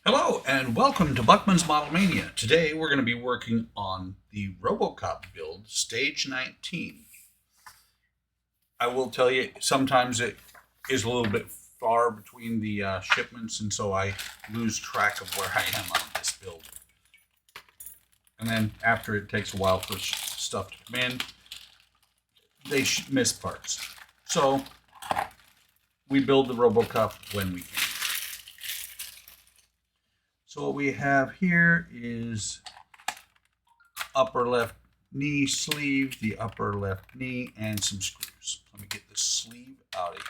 Hello and welcome to Buckman's Model Mania. Today we're going to be working on the Robocop build, Stage 19. I will tell you, sometimes it is a little bit far between the shipments, and so I lose track of where I am on this build. And then after it takes a while for stuff to come in, they miss parts. So we build the Robocop when we can. So what we have here is upper left knee sleeve, the upper left knee, and some screws. Let me get the sleeve out of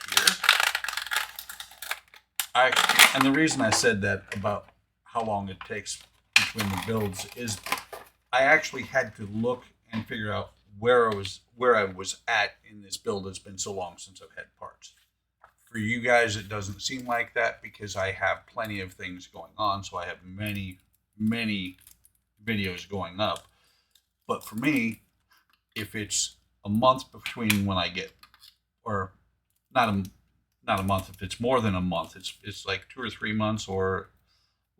here. And the reason I said that about how long it takes between the builds is I actually had to look and figure out where I was at in this build. It's been so long since I've had parts. For you guys, it doesn't seem like that because I have plenty of things going on. So I have many videos going up. But for me, if it's a month between when I get, or not a month, if it's more than a month, it's like 2 or 3 months, or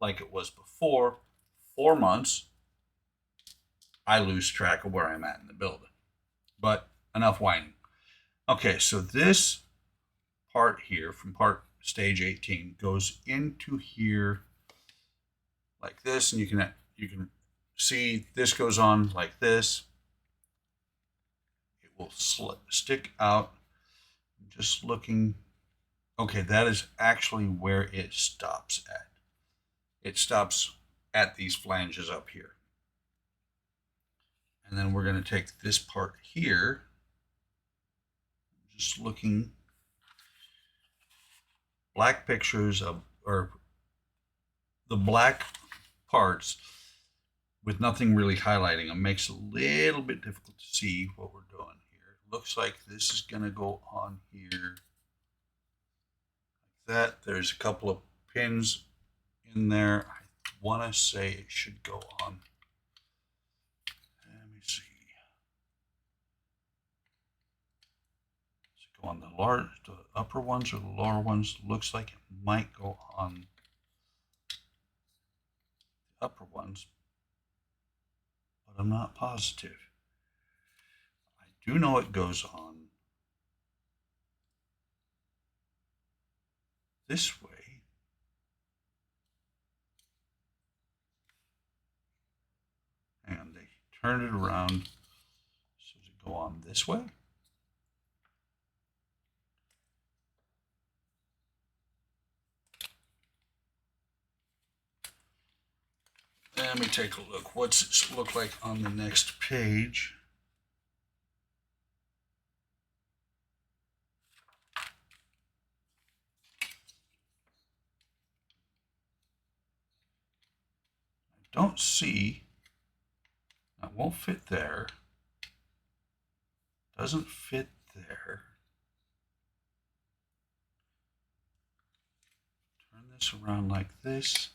like it was before, 4 months, I lose track of where I'm at in the build. But enough whining. Okay, so this part here from stage 18 goes into here like this, and you can see this goes on like this. It will stick out. Just looking. Okay, that is actually where it stops at. It stops at these flanges up here. And then we're going to take this part here. Just looking. Black pictures of, or the black parts with nothing really highlighting them makes it a little bit difficult to see what we're doing here. It looks like this is going to go on here like that. There's a couple of pins in there. I want to say it should go on. Let me see. Does it go on the upper ones or the lower ones? Looks like it might go on the upper ones, but I'm not positive. I do know it goes on this way. And they turn it around. So does it go on this way? Let me take a look. What's it look like on the next page? I don't see. That won't fit there. Doesn't fit there. Turn this around like this.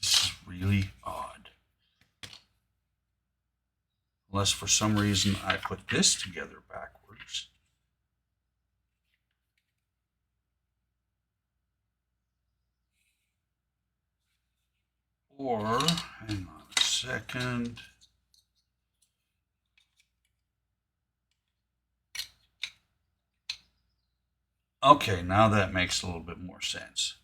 This is really odd. Unless for some reason I put this together backwards. Or, hang on a second. Okay, now that makes a little bit more sense.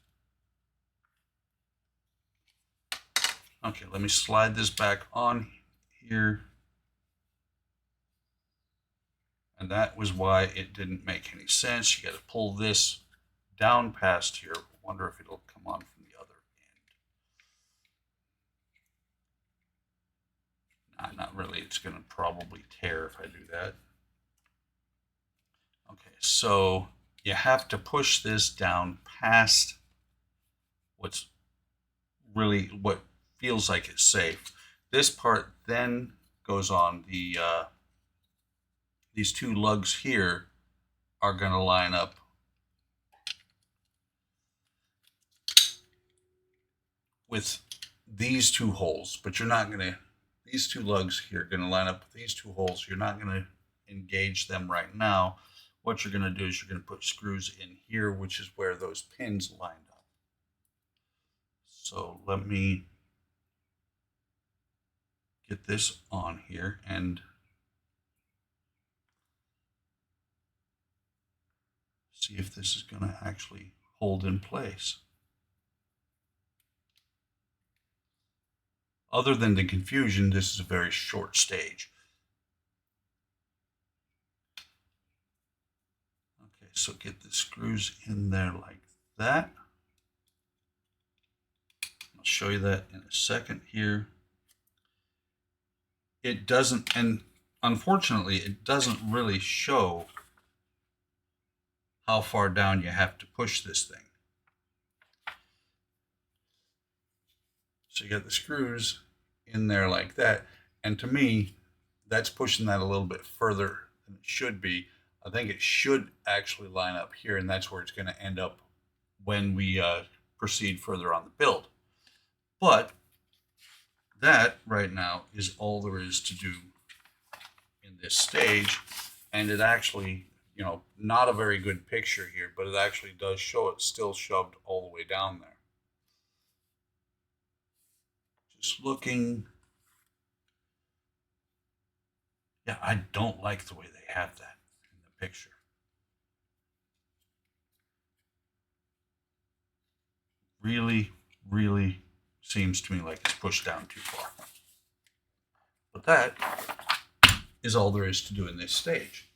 Okay, let me slide this back on here. And that was why it didn't make any sense. You got to pull this down past here. I wonder if it'll come on from the other end. Nah, not really. It's going to probably tear if I do that. Okay, so you have to push this down past what feels like it's safe. This part then goes on the these two lugs here are going to line up with these two holes, but you're not going to, these two lugs here are going to line up with these two holes. You're not going to engage them right now. What you're going to do is you're going to put screws in here, which is where those pins lined up. So let me get this on here and see if this is going to actually hold in place. Other than the confusion, this is a very short stage. Okay, so get the screws in there like that. I'll show you that in a second here. It doesn't, and unfortunately, it doesn't really show how far down you have to push this thing. So you got the screws in there like that. And to me, that's pushing that a little bit further than it should be. I think it should actually line up here, and that's where it's going to end up when we proceed further on the build. But that right now is all there is to do in this stage. And it actually, you know, not a very good picture here, but it actually does show it still shoved all the way down there. Just looking. Yeah, I don't like the way they have that in the picture. Really, really seems to me like it's pushed down too far. But that is all there is to do in this stage.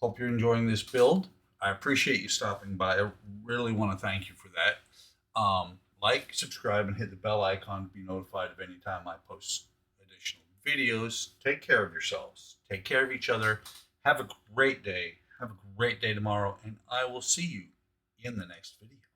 Hope you're enjoying this build. I appreciate you stopping by. I really want to thank you for that. Like, subscribe, and hit the bell icon to be notified of any time I post additional videos. Take care of yourselves. Take care of each other. Have a great day. Have a great day tomorrow, and I will see you in the next video.